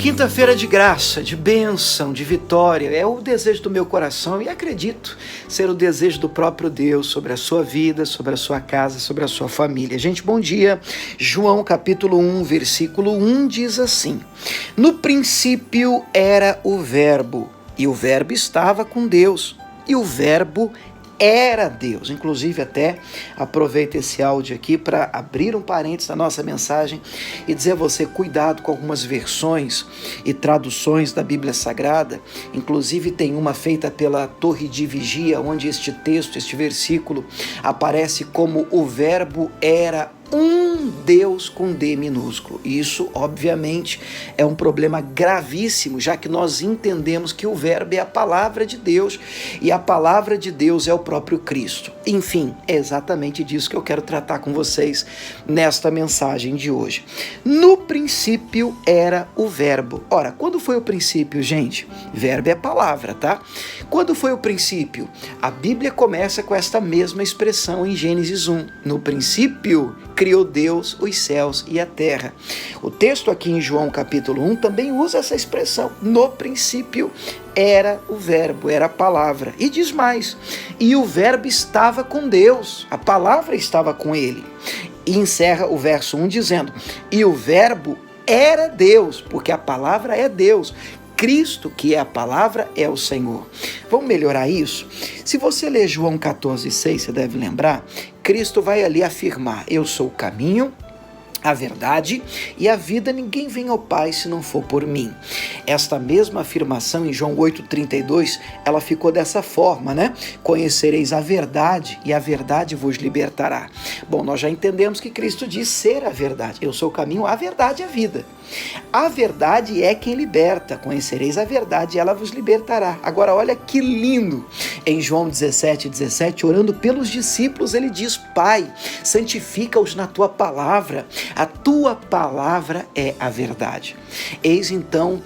Quinta-feira de graça, de bênção, de vitória, é o desejo do meu coração e acredito ser o desejo do próprio Deus sobre a sua vida, sobre a sua casa, sobre a sua família. Gente, bom dia. João capítulo 1, versículo 1 diz assim: No princípio era o Verbo, e o Verbo estava com Deus, e o Verbo era Deus. Inclusive, até aproveito esse áudio aqui para abrir um parênteses na nossa mensagem e dizer a você, cuidado com algumas versões e traduções da Bíblia Sagrada. Inclusive tem uma feita pela Torre de Vigia, onde este texto, este versículo, aparece como o Verbo era um Deus com D minúsculo. Isso, obviamente, é um problema gravíssimo, já que nós entendemos que o Verbo é a palavra de Deus e a palavra de Deus é o próprio Cristo. Enfim, é exatamente disso que eu quero tratar com vocês nesta mensagem de hoje. No princípio era o Verbo. Ora, quando foi o princípio, gente? Verbo é palavra, tá? Quando foi o princípio? A Bíblia começa com esta mesma expressão em Gênesis 1. No princípio criou Deus os céus e a terra. O texto aqui em João capítulo 1 também usa essa expressão. No princípio era o Verbo, era a palavra. E diz mais, e o Verbo estava com Deus, a palavra estava com ele. E encerra o verso 1 dizendo, e o Verbo era Deus, porque a palavra é Deus. Cristo, que é a palavra, é o Senhor. Vamos melhorar isso? Se você ler João 14,6, você deve lembrar, Cristo vai ali afirmar, eu sou o caminho, a verdade e a vida, ninguém vem ao Pai se não for por mim. Esta mesma afirmação em João 8,32, ela ficou dessa forma, né? Conhecereis a verdade e a verdade vos libertará. Bom, nós já entendemos que Cristo diz ser a verdade. Eu sou o caminho, a verdade e a vida. A verdade é quem liberta. Conhecereis a verdade e ela vos libertará. Agora, olha que lindo. Em João 17, orando pelos discípulos, ele diz, Pai, santifica-os na tua palavra. A tua palavra é a verdade. Eis então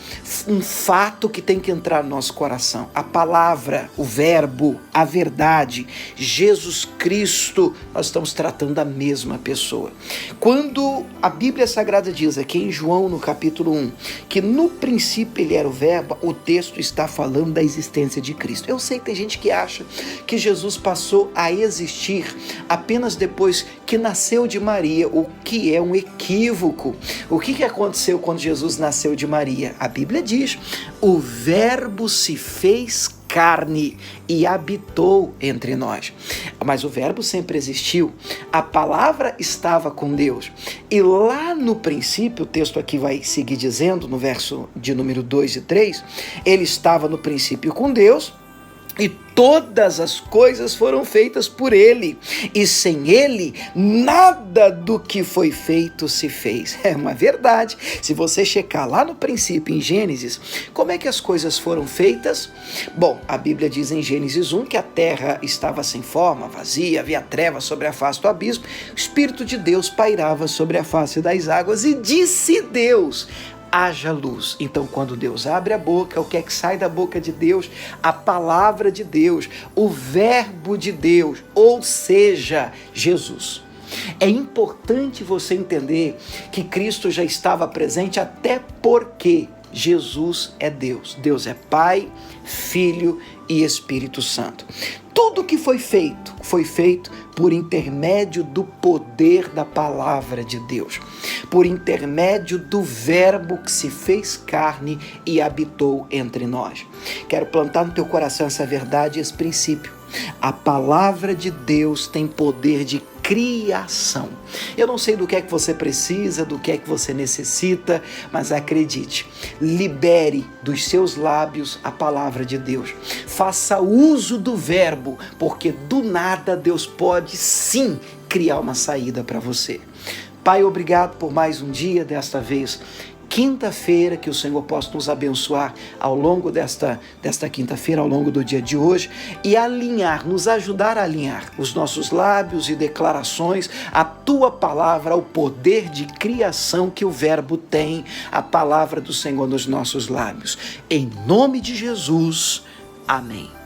um fato que tem que entrar no nosso coração. A palavra, o verbo, a verdade, Jesus Cristo, nós estamos tratando da mesma pessoa. Quando a Bíblia Sagrada diz aqui em João, no capítulo 1, que no princípio ele era o verbo, o texto está falando da existência de Cristo. Eu sei que tem gente que acha que Jesus passou a existir apenas depois que nasceu de Maria, o que é um equívoco. O que aconteceu quando Jesus nasceu de Maria? A Bíblia diz, o Verbo se fez carne e habitou entre nós. Mas o Verbo sempre existiu, a palavra estava com Deus. E lá no princípio, o texto aqui vai seguir dizendo, no verso de número 2 e 3, ele estava no princípio com Deus, e todas as coisas foram feitas por ele, e sem ele, nada do que foi feito se fez. É uma verdade. Se você checar lá no princípio, em Gênesis, como é que as coisas foram feitas? Bom, a Bíblia diz em Gênesis 1 que a terra estava sem forma, vazia, havia trevas sobre a face do abismo, o Espírito de Deus pairava sobre a face das águas, e disse Deus, haja luz. Então, quando Deus abre a boca, o que é que sai da boca de Deus? A palavra de Deus, o verbo de Deus, ou seja, Jesus. É importante você entender que Cristo já estava presente, até porque Jesus é Deus. Deus é Pai, Filho e Espírito Santo. Tudo que foi feito por intermédio do poder da palavra de Deus, por intermédio do Verbo que se fez carne e habitou entre nós. Quero plantar no teu coração essa verdade, esse princípio. A palavra de Deus tem poder de criação. Eu não sei do que é que você precisa, do que é que você necessita, mas acredite, libere dos seus lábios a palavra de Deus. Faça uso do verbo, porque do nada Deus pode sim criar uma saída para você. Pai, obrigado por mais um dia, desta vez quinta-feira, que o Senhor possa nos abençoar ao longo desta quinta-feira, ao longo do dia de hoje, e nos ajudar a alinhar os nossos lábios e declarações, a tua palavra, ao poder de criação que o Verbo tem, a palavra do Senhor nos nossos lábios. Em nome de Jesus, amém.